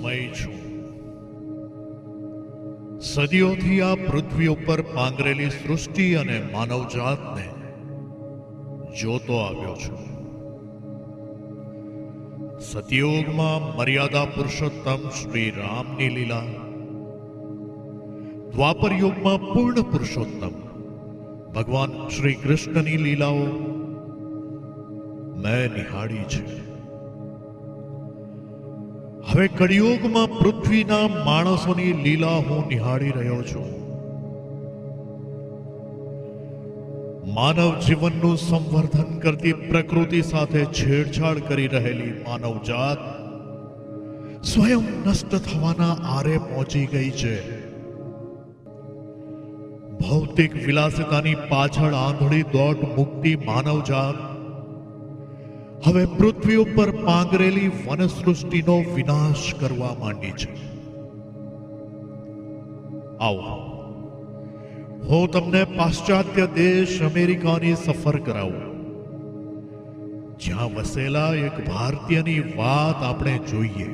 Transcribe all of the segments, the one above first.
સમય છું. સદીઓથી આ પૃથ્વી ઉપર પાંગરેલી સૃષ્ટિ અને માનવજાતને જોતો આવ્યો છું. સતયુગમાં મર્યાદા પુરુષોત્તમ શ્રી રામની લીલા, દ્વાપર યુગમાં પૂર્ણ પુરુષોત્તમ ભગવાન શ્રી કૃષ્ણની લીલાઓ મેં નિહાળી છે. હવે કળિયુગમાં પૃથ્વીના માણસોની લીલા હું નિહાળી રહ્યો છું. માનવ જીવનનું સંવર્ધન કરતી પ્રકૃતિ સાથે છેડછાડ કરી રહેલી માનવજાત સ્વયં નષ્ટ થવાના આરે પહોંચી ગઈ છે. ભૌતિક વિલાસિતાની પાછળ આંધળી દોટ મૂકતી માનવજાત હવે પૃથ્વી ઉપર પાંગરેલી વનસૃષ્ટિનો વિનાશ કરવા માંડી છે. આવો, હું તમને પાશ્ચાત્ય દેશ અમેરિકાની સફર કરાવું, જ્યાં વસેલા એક ભારતીયની વાત આપણે જોઈએ.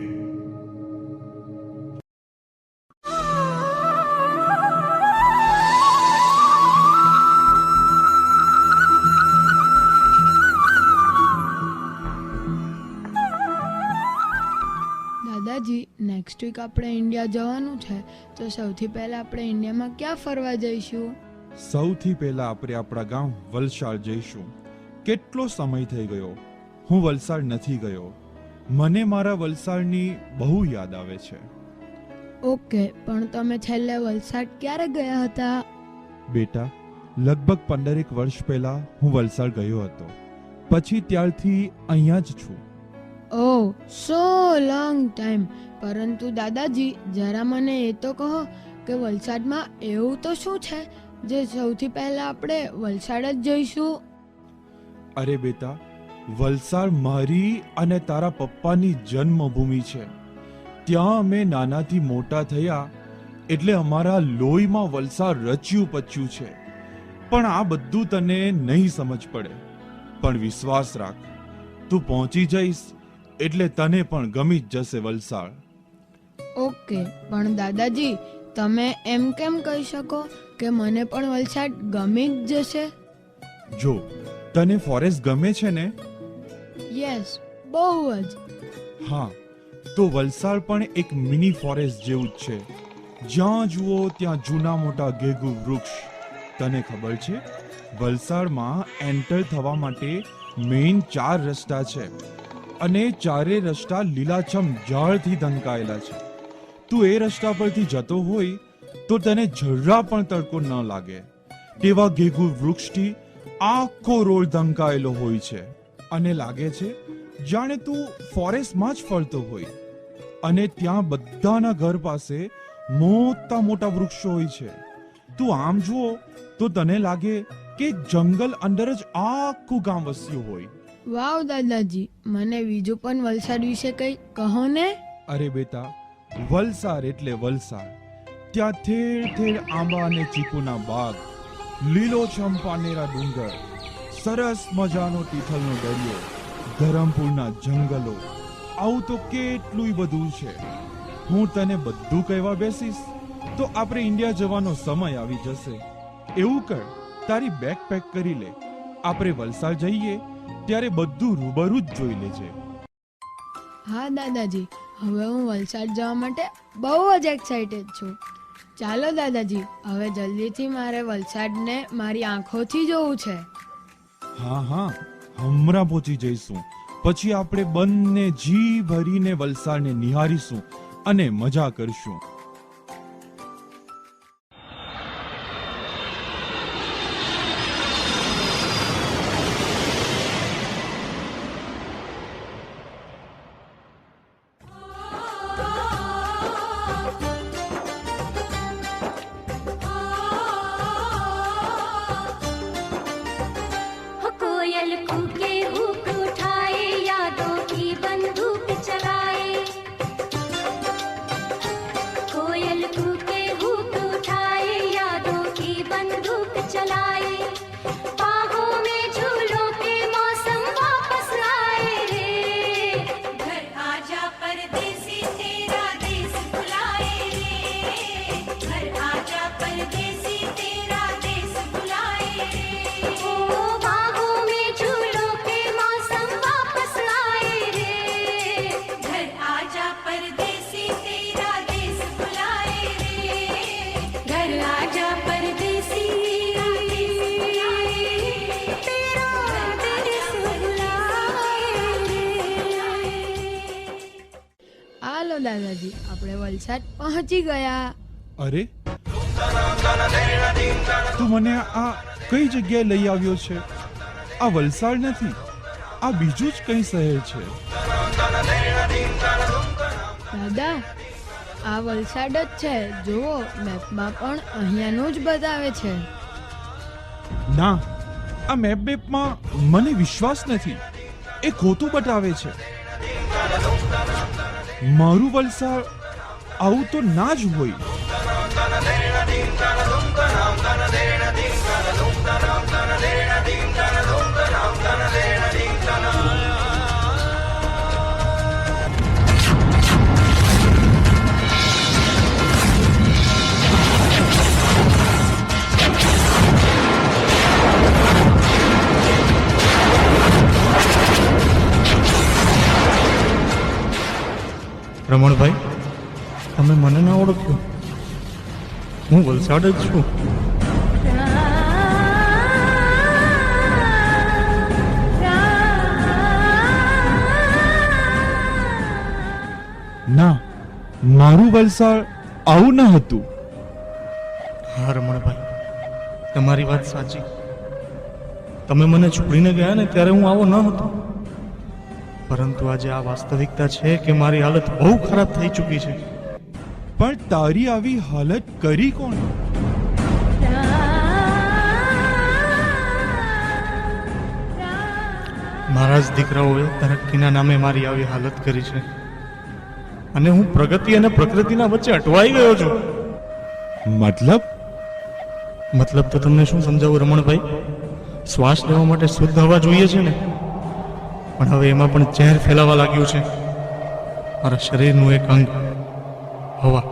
દાદાજી, નેક્સ્ટ વીક આપણે ઇન્ડિયા જવાનું છે, તો સૌથી પહેલા આપણે ઇન્ડિયામાં ક્યાં ફરવા જઈશું? સૌથી પહેલા આપણે આપણા ગામ વલસાડ જઈશું. કેટલો સમય થઈ ગયો, હું વલસાડ નથી ગયો. મને મારા વલસાડની બહુ યાદ આવે છે. ઓકે, પણ તમે છેલ્લે વલસાડ ક્યારે ગયા હતા? બેટા, લગભગ 15 વર્ષ પહેલા હું વલસાડ ગયો હતો. પછી ત્યારથી અહીંયા જ છું. ઓહ, સો લોંગ ટાઈમ. પરંતુ દાદાજી, જરા મને એ તો કહો કે વલસાડમાં એવું તો શું છે જે સૌથી પહેલા આપણે વલસાડ જ જઈશું? અરે બેટા, વલસાડ મારી અને તારા પપ્પાની જન્મભૂમિ છે. ત્યાં અમે નાનાથી મોટા થયા, એટલે અમારા લોહીમાં વલસાડ રચ્યું પચ્યું છે. પણ આ બધું તને નહીં સમજ પડે. પણ વિશ્વાસ રાખ, તું પહોંચી જઈશ એટલે તને પણ ગમી જ જશે વલસાડ. ઓકે, પણ દાદાજી, તમે એમ કેમ કહી શકો કે મને પણ વલસાડ ગમી જ જશે? જો તને ફોરેસ્ટ ગમે છે ને? યસ, બહુ જ. હા, તો વલસાડ પણ એક મિની ફોરેસ્ટ જેવું જ છે. જ્યાં જુઓ ત્યાં જૂના મોટા ઘેઘુ વૃક્ષ. તને ખબર છે, વલસાડમાં એન્ટર થવા માટે મેઇન 4 રસ્તા છે, અને ચારે રસ્તા લીલાછમ ઝાડથી ઢંકાયેલા છે. તું એ રસ્તા પરથી જતો હોય તો તને જરા પણ તડકો ન લાગે. તેવા ઘેઘુ વૃક્ષથી આખો રોડ ઢંકાયેલો હોય છે, અને લાગે છે જાણે તું ફોરેસ્ટમાં જ ફરતો હોય. અને ત્યાં બધાના ઘર પાસે મોટા મોટા વૃક્ષો હોય છે. તું આમ જુઓ તો તને લાગે કે જંગલ અંદર જ આખું ગામ વસ્યું હોય. વાવ દાદાજી, મને બીજું પણ વલસાડ વિશે કંઈ કહો ને. અરે બેટા, વલસાડ એટલે વલસાડ. ત્યાં ઠેર ઠેર આંબા અને ચીકુના બાગ, લીલોછમ પાનેરા ડુંગર, સરસ મજાનો તિથલનો દરિયો, ધરમપુરના જંગલો, આવું તો કેટલું બધું છે. હું તને બધું કહેવા બેસીશ તો આપણે ઇન્ડિયા જવાનો સમય આવી જશે. એવું કર, તારી બેગ પેક કરી લે. આપણે વલસાડ જઈએ ત્યારે બધું રૂબરૂ જ જોઈ લેજે. હા દાદાજી, હવે હું વલસાડ જવા માટે બહુ જ એક્સાઇટેડ છું. ચાલો દાદાજી, હવે જલ્દીથી મારે વલસાડને મારી આંખોથી જોવું છે. હા હા, હમણાં પહોંચી જઈશું. પછી આપણે બંને જી ભરીને વલસાડને નિહારીશું અને મજા કરશું. દાદાજી, આપણે વલસાડ પહોંચી ગયા. અરે તું મને આ કઈ જગ્યાએ લઈ આવ્યો છે? આ વલસાડ નથી, આ બીજું જ કઈ શહેર છે. દાદા, આ વલસાડ જ છે. જુઓ, મેપમાં પણ અહીંયાનું જ બતાવે છે. ના, આ મેપમાં મને વિશ્વાસ નથી. એ ખોટું બતાવે છે. મારું વલસાડ આવું તો ના જ હોય. રમણભાઈ, તમે મને ના ઓળખ્યો? હું વલસાડ જ છું. ના, મારું વલસાડ આવું ન હતું. હા રમણભાઈ, તમારી વાત સાચી. તમે મને છોડીને ગયા ને ત્યારે હું આવો ન હતો. પરંતુ આજે આ વાસ્તવિકતા છે કે મારી હાલત બહુ ખરાબ થઈ ચૂકી છે. પણ તારી આવી હાલત કરી કોણ? મારા જ દીકરાઓએ તરક્કીના નામે મારી આવી હાલત કરી છે. અને હું પ્રગતિ અને પ્રકૃતિના વચ્ચે અટવાઈ ગયો છું. મતલબ તો તમને શું સમજાવું રમણભાઈ? શ્વાસ લેવા માટે શુદ્ધ હવા જોઈએ છે ને, પણ હવે એમાં પણ ઝેર ફેલાવા લાગ્યું છે. મારા શરીરનું એક અંગ, હવા.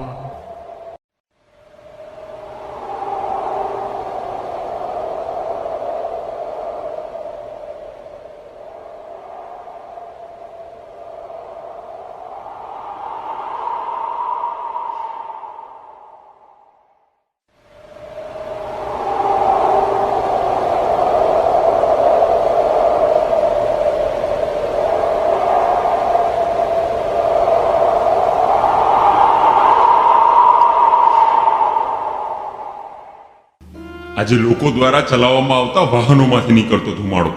આજે લોકો દ્વારા ચલાવવામાં આવતા વાહનોમાંથી નીકળતો ધુમાડો,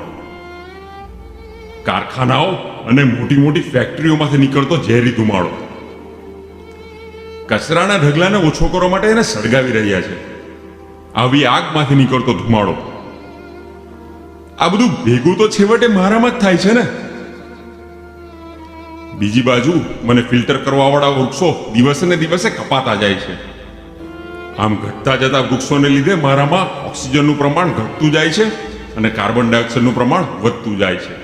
કારખાનાઓ અને મોટી મોટી ફેક્ટરીઓમાંથી નીકળતો ઝેરી ધુમાડો, કચરાના ઢગલાને ઓછો કરવા માટે એને સળગાવી રહ્યા છે. આવી આગમાંથી નીકળતો ધુમાડો, આ બધું ભેગું તો છેવટે મારામાં જ થાય છે ને. બીજી બાજુ મને ફિલ્ટર કરવાવાળા વૃક્ષો દિવસે ને દિવસે કપાતા જાય છે. આમ ઘટતા જતા વૃક્ષોને લીધે મારામાં ઓક્સિજનનું પ્રમાણ ઘટતું જાય છે અને કાર્બન ડાયોક્સાઇડનું પ્રમાણ વધતું જાય છે.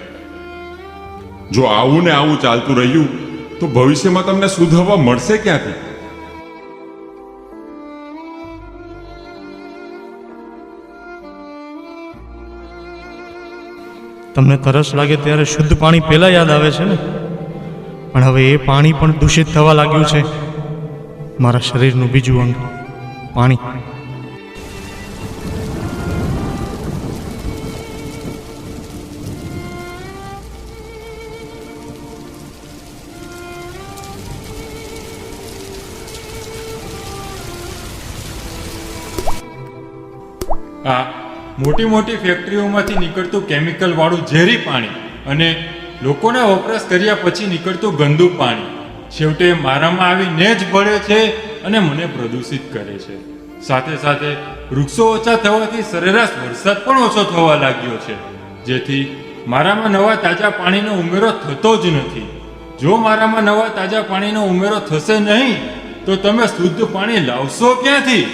જો આવું ને આવું ચાલતું રહ્યું તો ભવિષ્યમાં તમને શુદ્ધ હવા મળશે ક્યાંથી? તમને તરસ લાગે ત્યારે શુદ્ધ પાણી પહેલા યાદ આવે છે ને, પણ હવે એ પાણી પણ દૂષિત થવા લાગ્યું છે. મારા શરીરનું બીજું અંગ, પાણી. આ મોટી મોટી ફેક્ટરીઓમાંથી નીકળતું કેમિકલ વાળું ઝેરી પાણી અને લોકોને વપરાશ કર્યા પછી નીકળતું ગંદુ પાણી છેવટે મારામાં આવીને જ ભળે છે અને મને પ્રદૂષિત કરે છે. સાથે સાથે વૃક્ષો ઓછા થવાથી સરેરાશ વરસાદ પણ ઓછો થવા લાગ્યો છે, જેથી મારામાં નવા તાજા પાણીનો ઉમેરો થતો જ નથી. જો મારામાં નવા તાજા પાણીનો ઉમેરો થશે નહીં તો તમે શુદ્ધ પાણી લાવશો ક્યાંથી?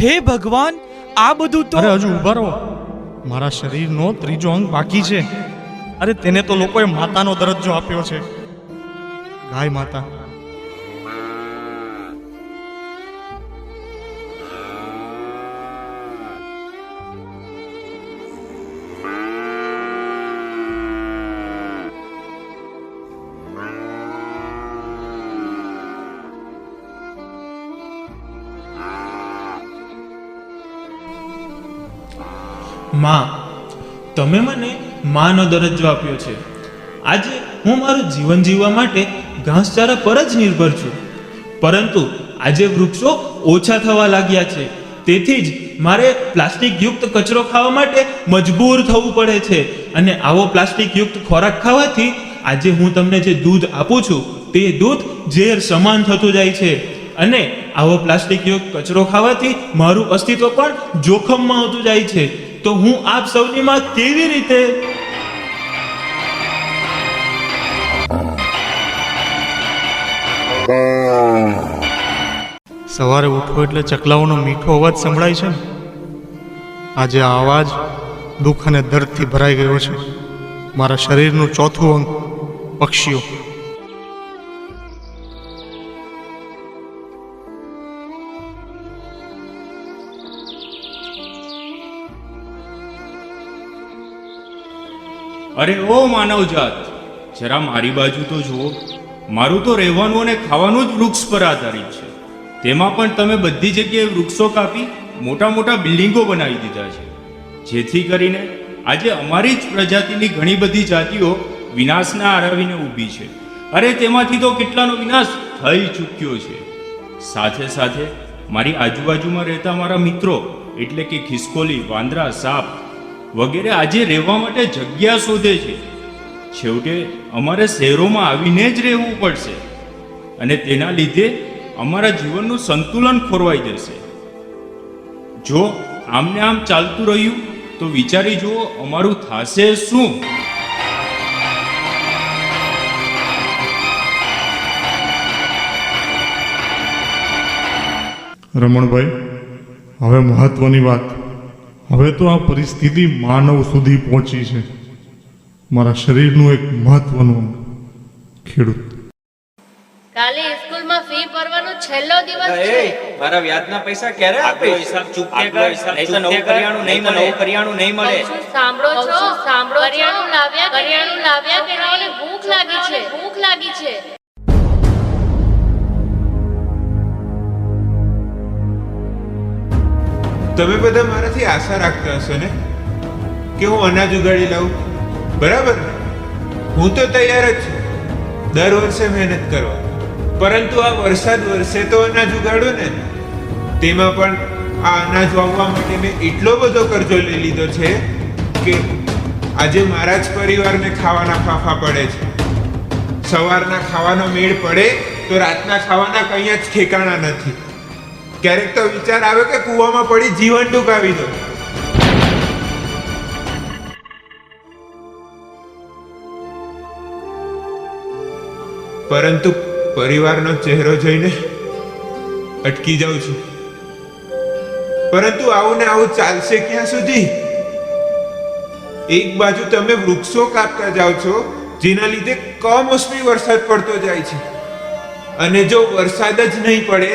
હે ભગવાન, આ બધું તો અરે હજુ ઊભા રહો. મારા શરીરનો ત્રીજો અંગ બાકી છે. અરે તેને તો લોકોએ માતાનો દરજ્જો આપ્યો છે. ગાય માતા. માં, તમે મને માનો દરજ્જો આપ્યો છે. આજે હું મારું જીવન જીવવા માટે ઘાસચારા પર જ નિર્ભર છું. પરંતુ આજે વૃક્ષો ઓછા થવા લાગ્યા છે. તેથી જ મારે પ્લાસ્ટિક યુક્ત કચરો ખાવા માટે મજબૂર થવું પડે છે. અને આવો પ્લાસ્ટિક યુક્ત ખોરાક ખાવાથી આજે હું તમને જે દૂધ આપું છું તે દૂધ ઝેર સમાન થતું જાય છે. અને આવો પ્લાસ્ટિક યુક્ત કચરો ખાવાથી મારું અસ્તિત્વ પણ જોખમમાં આવતું જાય છે. તો હું આપ સૌની માં કેવી રીતે સવારે ઉઠો એટલે ચકલાઓનો મીઠો અવાજ સંભળાય છે ને. આજે આ અવાજ દુઃખ અને દર્દથી ભરાઈ ગયો છે. મારા શરીરનું ચોથું અંગ પક્ષીઓ. અરે ઓ માનવજાત, જરા મારી બાજુ તો જુઓ. મારું તો રહેવાનું અને ખાવાનું જ વૃક્ષ પર આધારિત છે. તેમાં પણ તમે બધી જગ્યાએ વૃક્ષો કાપી મોટા મોટા બિલ્ડિંગો બનાવી દીધા છે, જેથી કરીને આજે અમારી જ પ્રજાતિની ઘણી બધી જાતિઓ વિનાશના આરાવીને ઊભી છે. અરે તેમાંથી તો કેટલાનો વિનાશ થઈ ચૂક્યો છે. સાથે સાથે મારી આજુબાજુમાં રહેતા મારા મિત્રો એટલે કે ખિસકોલી, વાંદરા, સાપ વગેરે આજે રહેવા માટે જગ્યા શોધે છે. છેવટે અમારે શહેરોમાં આવીને જ રહેવું પડશે અને તેના લીધે અમારા જીવનનું સંતુલન ખોરવાઈ જશે. જો આમને આમ ચાલતું રહ્યું તો વિચારી જુઓ અમારું થશે શું. રમણભાઈ, હવે મહત્વની વાત. હવે તો આ પરિસ્થિતિ માનવ સુધી પહોંચી છે. મારા શરીરનું એક મહત્વનું અંગ ખેડૂત. કાલે સ્કૂલમાં ફી ભરવાનો છેલ્લો દિવસ છે. મારા વ્યાજના પૈસા ક્યારે આપે? હિસાબ ચૂકતે કર, નહીં તો નવું કરિયાણું નહીં મળે. શું સાંભળો છો? કરિયાણું લાવ્યા કે નહીં? ભૂખ લાગી છે. તમે બધા મારાથી આશા રાખતા હશો ને કે હું અનાજ ઉગાડી લાવું, બરાબર ને? હું તો તૈયાર જ છું દર વર્ષે મહેનત કરવા. પરંતુ આ વરસાદ વરસે તો અનાજ ઉગાડું ને. તેમાં પણ આ અનાજ વાવવા માટે મેં એટલો બધો કર્જો લઈ લીધો છે કે આજે મારા જ પરિવારને ખાવાના ફાફા પડે છે. સવારના ખાવાનો મેળ પડે તો રાતના ખાવાના કંઈ જ ઠેકાણા નથી. ક્યારેક તો વિચાર આવે કે કૂવામાં પડી જીવન ટૂંકાવી દો. પરંતુ પરિવારનો ચહેરો જોઈને અટકી જાઉં છું. પરંતુ આવું ને આવું ચાલશે ક્યાં સુધી? એક બાજુ તમે વૃક્ષો કાપતા જાઓ છો, જેના લીધે કમોસમી વરસાદ પડતો જાય છે. અને જો વરસાદ જ નહીં પડે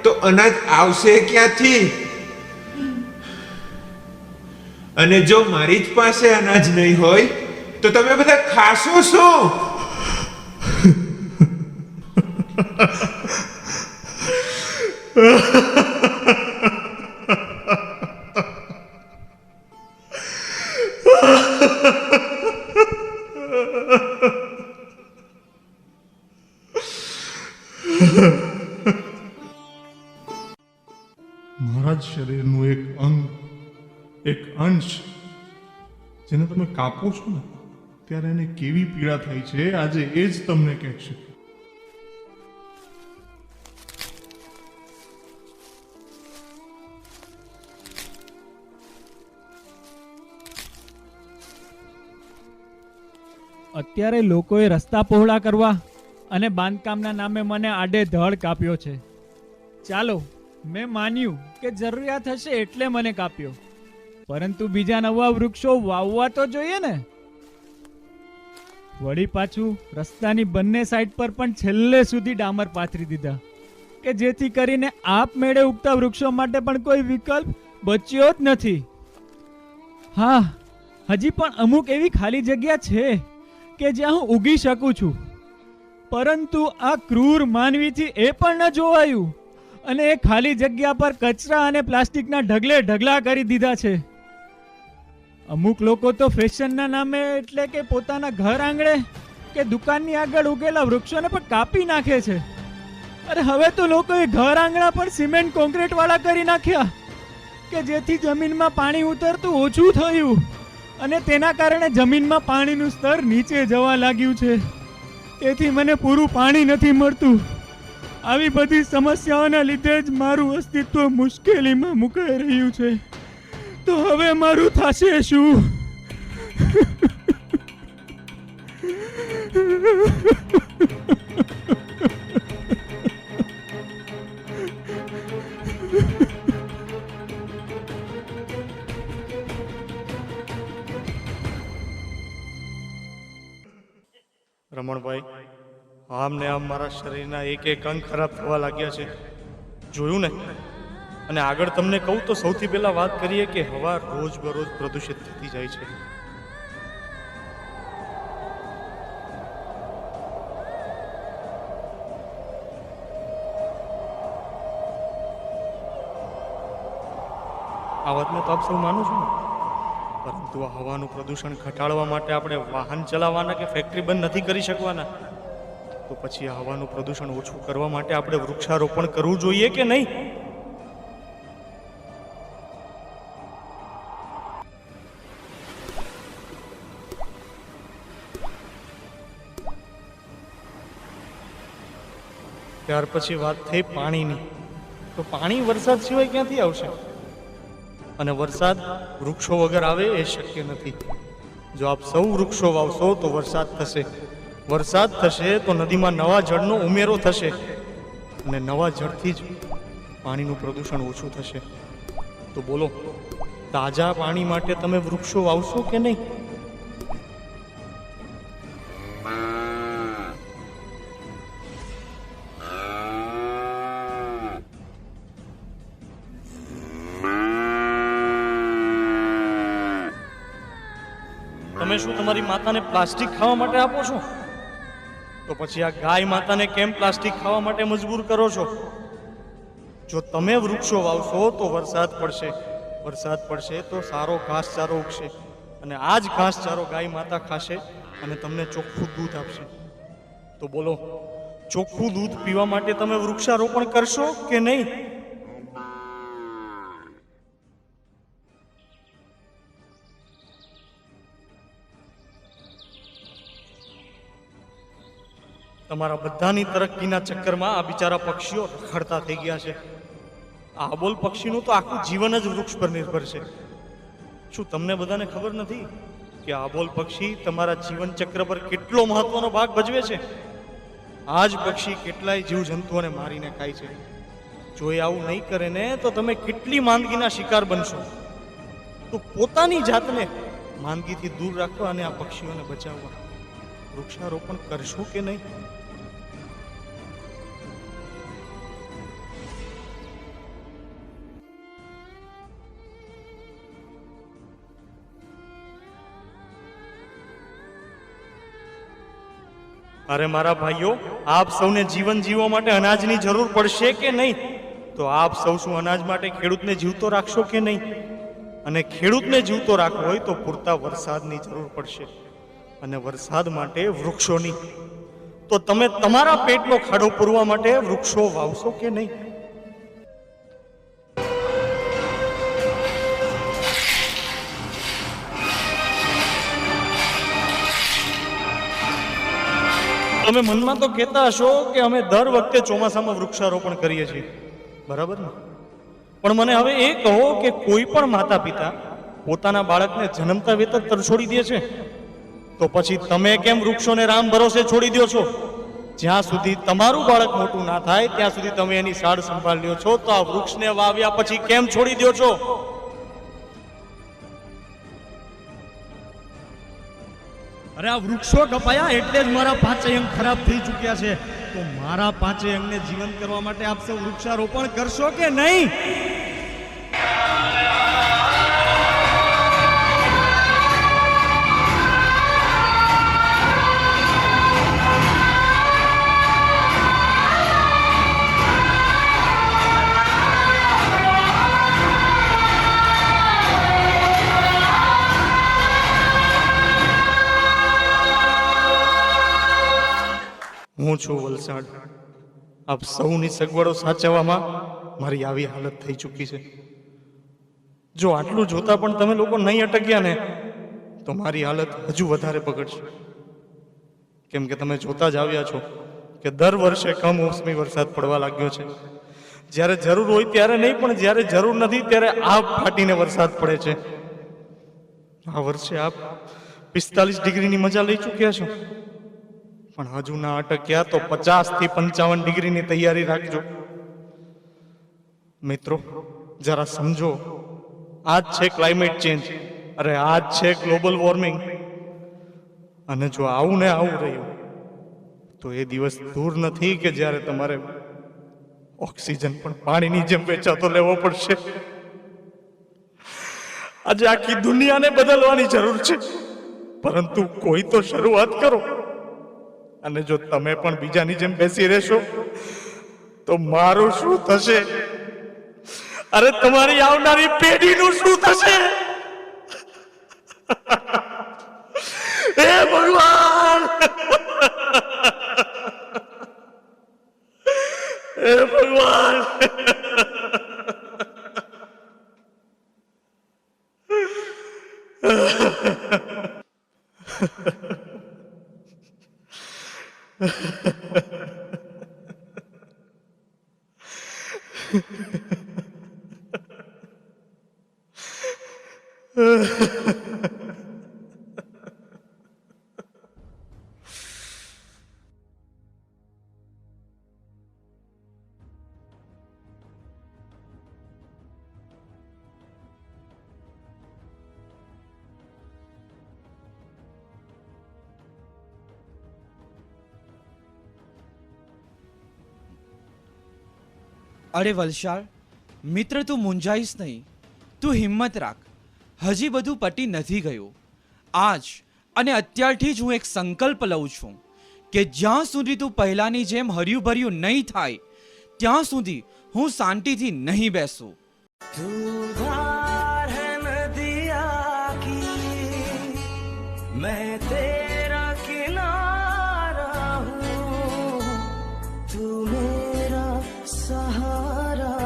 તો અનાજ આવશે ક્યાંથી? અને જો મારી જ પાસે અનાજ નહીં હોય તો તમે બધા ખાશો શું? મારા જ શરીરનું એક અંશ જેને તમે કાપો છો ને, ત્યારે એને કેવી પીડા થાય છે આજે એ જ તમને કહેશે. અત્યારે લોકોએ રસ્તા પહોળા કરવા અને બાંધકામના નામે મને આડે ધડ કાપ્યો છે. ચાલો, મેં માન્યું કે જરૂરિયાત હશે એટલે મને કાપ્યો, પરંતુ બીજા નવા વૃક્ષો વાવવા તો જોઈએ ને. વળી પાછું રસ્તાની બંને સાઈડ પર પણ છેલ્લે સુધી ડામર પાથરી દીધા કે જેથી કરીને આપમેળે ઉગતા વૃક્ષો માટે પણ કોઈ વિકલ્પ બચ્યો જ નથી. હા, હજી પણ અમુક એવી ખાલી જગ્યા છે કે જ્યાં હું ઉગી શકું છું, પરંતુ આ ક્રૂર માનવીથી એ પણ ન જોવાયું અને એ ખાલી જગ્યા પર કચરા અને પ્લાસ્ટિકના ઢગલે ઢગલા કરી દીધા છે. અમુક લોકો તો ફેશનના નામે એટલે કે પોતાના ઘર આંગણે કે દુકાનની આગળ ઉગેલા વૃક્ષોને પણ કાપી નાખે છે. અરે હવે તો લોકોએ ઘર આંગણા પણ સિમેન્ટ કોન્ક્રીટ વાળા કરી નાખ્યા કે જેથી જમીનમાં પાણી ઉતરતું ઓછું થયું અને તેના કારણે જમીનમાં પાણીનું સ્તર નીચે જવા લાગ્યું છે. તેથી મને પૂરું પાણી નથી મળતું. આવી બધી સમસ્યાઓના લીધે જ મારું અસ્તિત્વ મુશ્કેલીમાં મુકાઈ રહ્યું છે. તો હવે મારું થશે શું? રમણભાઈ, આમ ને આમ મારા શરીરના એક એક અંગ ખરાબ થવા લાગ્યા છે. જોયું ને? અને આગળ તમને કહું તો સૌથી પહેલા વાત કરીએ કે હવા રોજ બરોજ પ્રદૂષિત થતી જાય છે. આ વાત મેં તો આપ સૌ માનું છું ને, પરંતુ આ હવાનું પ્રદૂષણ ઘટાડવા માટે આપણે વાહન ચલાવવાના કે ફેક્ટરી બંધ નથી કરી શકવાના. તો પછી આ હવાનું પ્રદૂષણ ઓછું કરવા માટે આપણે વૃક્ષારોપણ કરવું જોઈએ કે નહીં? ત્યાર પછી વાત થઈ પાણીની. તો પાણી વરસાદ સિવાય ક્યાંથી આવશે? અને વરસાદ વૃક્ષો વગર આવે એ શક્ય નથી. જો આપ સૌ વૃક્ષો વાવશો તો વરસાદ થશે. વરસાદ થશે તો નદીમાં નવા જળનો ઉમેરો થશે અને નવા જળથી જ પાણીનું પ્રદૂષણ ઓછું થશે. તો બોલો, તાજા પાણી માટે તમે વૃક્ષો વાવશો કે નહીં? તમે શું તમારી માતાને પ્લાસ્ટિક ખાવા માટે આપો છો? તો પછી આ ગાય માતાને કેમ પ્લાસ્ટિક ખાવા માટે મજબૂર કરો છો? જો તમે વૃક્ષો વાવશો તો વરસાદ પડશે. વરસાદ પડશે તો સારો ઘાસચારો ઉગશે અને આ જ ઘાસચારો ગાય માતા ખાશે અને તમને ચોખ્ખું દૂધ આપશે. તો બોલો, ચોખ્ખું દૂધ પીવા માટે તમે વૃક્ષારોપણ કરશો કે નહીં? તમારા બધાની તરક્કીના ચક્કરમાં આ બિચારા પક્ષીઓ રખડતા થઈ ગયા છે. આ અબોલ પક્ષીનું તો આખું જીવન જ વૃક્ષ પર નિર્ભર છે. શું તમને બધાને ખબર નથી કે આ અબોલ પક્ષી તમારા જીવન ચક્ર પર કેટલો મહત્વનો ભાગ ભજવે છે? આ જ પક્ષી કેટલાય જીવજંતુઓને મારીને ખાય છે. જો એ આવું નહીં કરે ને તો તમે કેટલી માંદગીના શિકાર બનશો. તો પોતાની જાતને માંદગીથી દૂર રાખવા અને આ પક્ષીઓને બચાવવા વૃક્ષારોપણ કરશો કે નહીં? અરે મારા ભાઈઓ, આપ સૌને જીવન જીવવા માટે અનાજની જરૂર પડશે કે નહીં? તો આપ સૌ શું અનાજ માટે ખેડૂતને જીવતો રાખશો કે નહીં? અને ખેડૂતને જીવતો રાખવો હોય તો પૂરતા વરસાદની જરૂર પડશે અને વરસાદ માટે વૃક્ષોની. તો તમે તમારા પેટનો ખાડો પૂરવા માટે વૃક્ષો વાવશો કે નહીં? તમે મનમાં તો કહેતા હશો કે અમે દર વખતે ચોમાસામાં વૃક્ષારોપણ કરીએ છીએ, બરાબર ને? પણ મને હવે એ કહો કે કોઈ પણ માતા પિતા પોતાના બાળકને જન્મતા વેત જ તરછોડી દે છે, તો પછી તમે કેમ વૃક્ષોને રામ ભરોસે છોડી દો છો? જ્યાં સુધી તમારું બાળક મોટું ના થાય ત્યાં સુધી તમે એની સાડ સંભાળ લ્યો છો, તો આ વૃક્ષને વાવ્યા પછી કેમ છોડી દો છો? અરે આ વૃક્ષો કપાયા એટલે જ મારા પાંચેય અંગ ખરાબ થઈ ચૂક્યા છે. તો મારા પાંચેય અંગને જીવંત કરવા માટે આપ સૌ વૃક્ષારોપણ કરશો કે નહીં? હું છું વલસાડ. આપ સૌની સગવડો સાચવવામાં મારી આવી હાલત થઈ ચૂકી છે. જો આટલું જોતા પણ તમે લોકો નહીં અટક્યા ને તો મારી હાલત હજુ વધારે બગડશે. કેમ કે તમે જોતા જ આવ્યા છો કે દર વર્ષે કમોસમી વરસાદ પડવા લાગ્યો છે. જ્યારે જરૂર હોય ત્યારે નહીં, પણ જ્યારે જરૂર નથી ત્યારે આપ ફાટીને વરસાદ પડે છે. આ વર્ષે આપ 45 ડિગ્રીની મજા લઈ ચૂક્યા છો, પણ હજુ ના અટક્યા તો 50 થી 55 ડિગ્રીની તૈયારી રાખજો. મિત્રો, જરા સમજો, આ જ છે ક્લાઇમેટ ચેન્જ. અરે આ જ છે ગ્લોબલ વોર્મિંગ. અને જો આવું ને આવું રહ્યું તો એ દિવસ દૂર નથી કે જ્યારે તમારે ઓક્સિજન પણ પાણીની જેમ વેચાતો લેવો પડશે. આજે આખી દુનિયાને બદલવાની જરૂર છે, પરંતુ કોઈ તો શરૂઆત કરો. અને જો તમે પણ બીજાની જેમ બેસી રહેશો તો મારું શું થશે? અરે તમારી આવનારી પેઢીનું શું થશે? હે ભગવાન, હે ભગવાન. અરે વલસાડ મિત્ર, તું મૂંઝાઈશ નહીં. તું હિંમત રાખ. હજી બધું પટી નથી ગયું. આજ અને અત્યારથી જ હું એક સંકલ્પ લઉં છું કે જ્યાં સુધી તું પહેલાની જેમ હર્યું ભર્યું નહીં થાય ત્યાં સુધી હું શાંતિથી નહીં બેસું. मैं तेरा किनारा हूँ, तू मेरा सहारा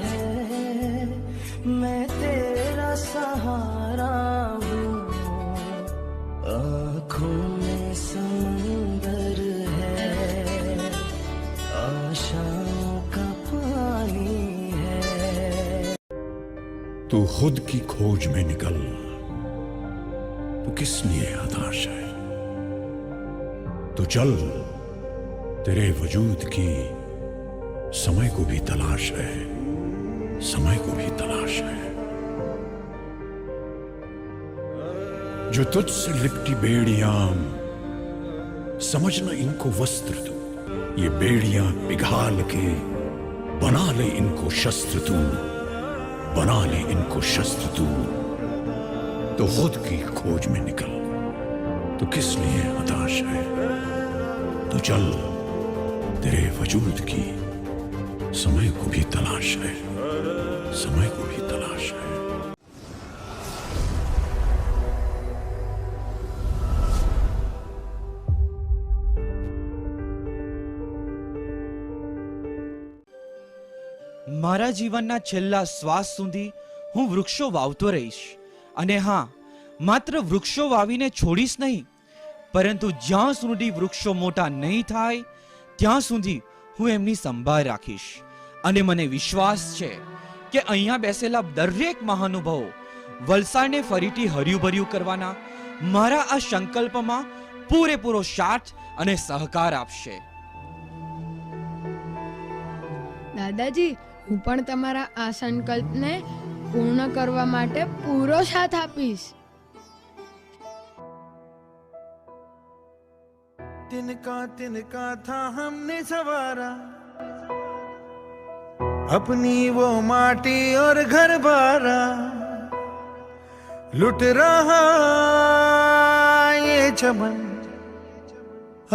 है, मैं तेरा सहारा हूँ. आँखों में समंदर है, आशाओं का पानी है. तू खुद की खोज में निकल, तो किस लिए हताश है? तो चल, तेरे वजूद की समय को भी तलाश है, समय को भी तलाश है. जो तुझसे लिपटी बेड़ियां, समझना इनको वस्त्र तू. ये बेड़ियां पिघाल के बना ले इनको शस्त्र तू, बना ले इनको शस्त्र तू. तो खुद की खोज में निकल, तो किस लिए हताश है? तो चल, तेरे वजूद की समय को भी तलाश है, समय को भी तलाश है. મારા જીવનના છેલ્લા શ્વાસ સુધી હું વૃક્ષો વાવતો રહીશ. અને હા, માત્ર વૃક્ષો વાવીને છોડીશ નહીં, પરંતુ જ્યાં સુધી વૃક્ષો મોટા નહીં થાય ત્યાં સુધી હું એમની સંભાળ રાખીશ. અને મને વિશ્વાસ છે કે અહીંયા બેસેલા દરેક મહાનુભાવો વલસાડને ફરીથી હર્યું ભર્યું કરવાના મારા આ સંકલ્પમાં પૂરેપૂરો સાથ અને સહકાર આપશે. દાદાજી, હું પણ તમારા આ સંકલ્પને પૂર્ણ કરવા માટે પૂરો સાથ આપીશ. तिनका था हमने सवारा, अपनी वो माटी और घर बारा, लुट रहा ये चमन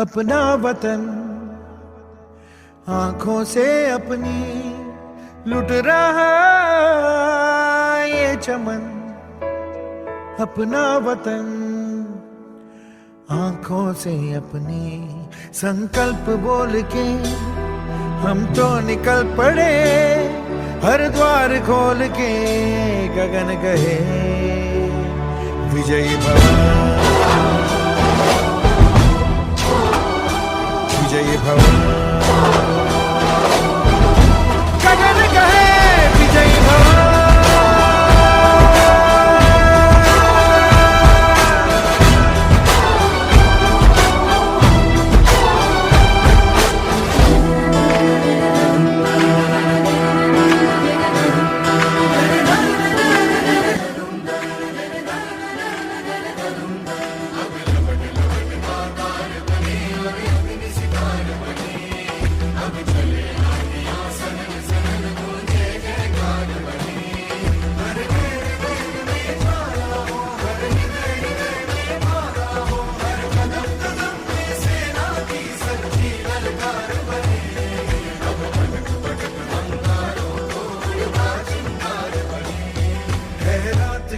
अपना वतन, आंखों से अपनी लुट रहा ये चमन अपना वतन, आंखों से अपनी संकल्प बोल के हम तो निकल पड़े, हर द्वार खोल के गगन गए विजयी भव, विजयी भव, गगन गए विजयी भव।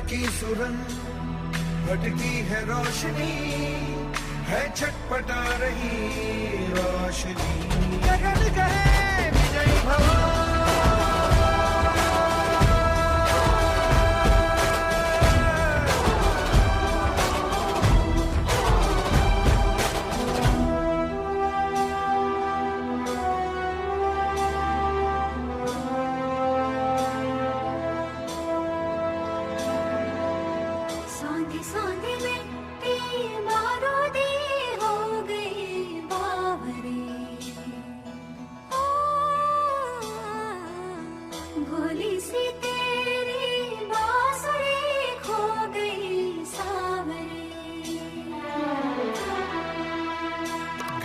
की सुरंग भटकी है रोशनी, है छटपटा रही रोशनी, गगन गए विजयी भव।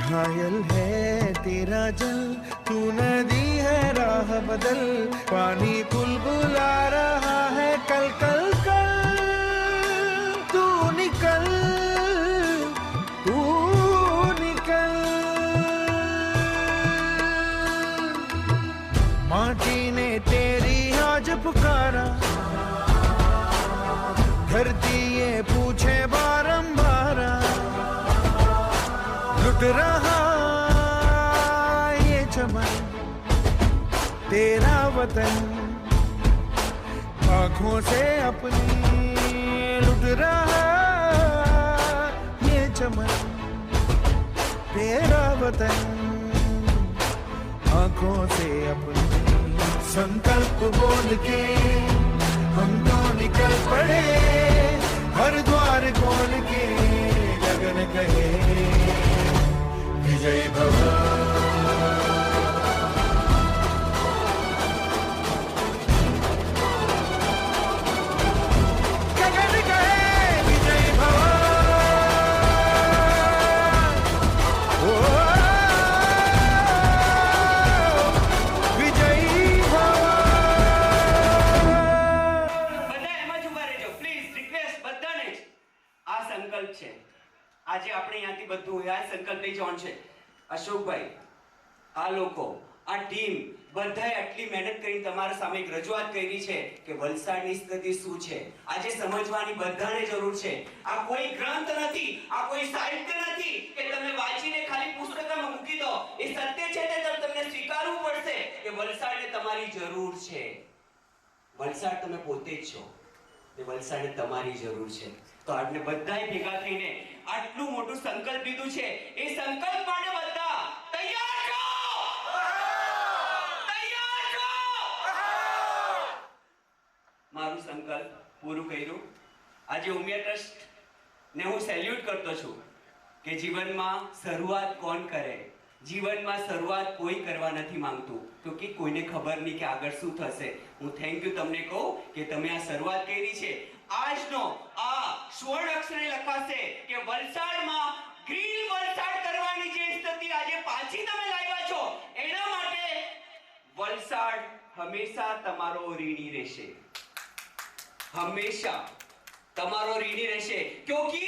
घायल है तेरा जल, तू नदी है राह बदल, पानी बुलबुला रहा है कल कल कल, तू निकल, तू निकल। माटी ने तेरी आज पुकारा, धरती ये पूछे बारंबार, लुट रहा ये चमन तेरा वतन, आँखों से अपनी लुट रहा ये चमन तेरा वतन, आँखों से अपनी। संकल्प बोल के हम तो निकल पड़े, हर द्वार खोल के गगन कहे विजयी भव। गगन गए विजयी भव। ओ विजयी भव। બધા એમ જ ઉભા રહેજો પ્લીઝ, રિક્વેસ્ટ બધાને જ. આ સંકલ્પ છે, આજે આપણે અહીંયાથી બધું આ સંકલ્પ લઈ જવાનું છે. અશોકભાઈ, આ લોકો, આ ટીમ બધાએ આટલી મહેનત કરી તમારા સામે એક રજૂઆત કરી છે કે વલસાડની સ્થિતિ શું છે. આજે સમજવાની બધાને જરૂર છે. આ કોઈ ગ્રંથ નથી, આ કોઈ સાહિત્ય નથી કે તમે વાંચીને ખાલી પુસ્તકમાં મૂકી દો. એ સત્ય છે તે તમને સ્વીકારવું પડશે કે વલસાડને તમારી જરૂર છે. વલસાડ તમે પોતે જ છો, એ વલસાડને તમારી જરૂર છે. તો આપણે બધાએ ભેગા થઈને આટલું મોટું સંકલ્પ લીધું છે. એ સંકલ્પ માટે બધા તૈયાર છો? તૈયાર છો? મારું સંકલ્પ પૂરું કર્યું. આજે ઉમિયા ટ્રસ્ટ ને હું સેલ્યુટ કરતો છું કે જીવનમાં શરૂઆત કોણ કરે. જીવનમાં શરૂઆત કોઈ કરવા નથી માંગતું, તો કે કોઈને ખબર નહીં કે આગળ શું થશે. હું થેન્ક યુ તમને કહું કે તમે આ શરૂઆત કરી છે. આજનો આ સ્વર્ણ અક્ષરે લખાશે કે વલસાડમાં ગ્રીન વલસાડ કરવાની જે સ્થિતિ આજે પાછી તમે લાવ્યા છો, એના માટે વલસાડ હંમેશા તમારો ઋણી રહેશે. હંમેશા તમારો ઋણી રહેશે. ક્યોંકિ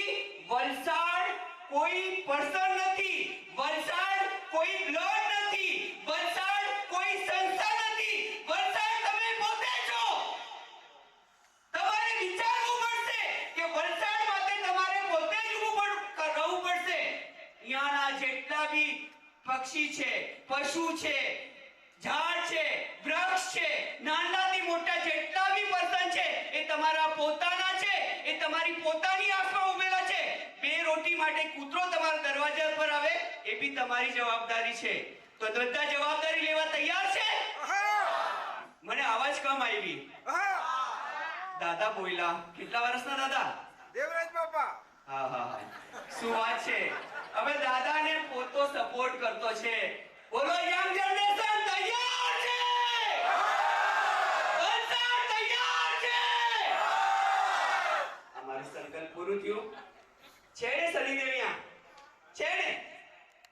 વલસાડ કોઈ પર્સન નથી, વલસાડ કોઈ બ્લડ નથી, વલસાડ કોઈ સંસ્થા નથી, વલસાડ તમે પોતે છો. તમારે વિચારવું પડશે કે વલસાડ માટે તમારે પોતે જ રહેવું પડશે. અહીંયાના જેટલા બી પક્ષી છે, પશુ છે, ઝાડ છે, વૃક્ષ છે, નાનાથી મોટા જેટલા બી પર્સન છે એ તમારા પોતાના છે, એ તમારી પોતાની આસપાસ ઉભેલા છે. બે રોટી માટે કૂતરો તમારા દરવાજા પર આવે એ બી તમારી જવાબદારી છે. તો બધા જવાબદારી લેવા તૈયાર છે? મને અવાજ કમ આવી. દાદા બોલ્યા. કેટલા વર્ષના દાદા? દેવરાજ બાપા. હા હા હા, શું વાત છે. હવે દાદાને પોતો સપોર્ટ કરતો છે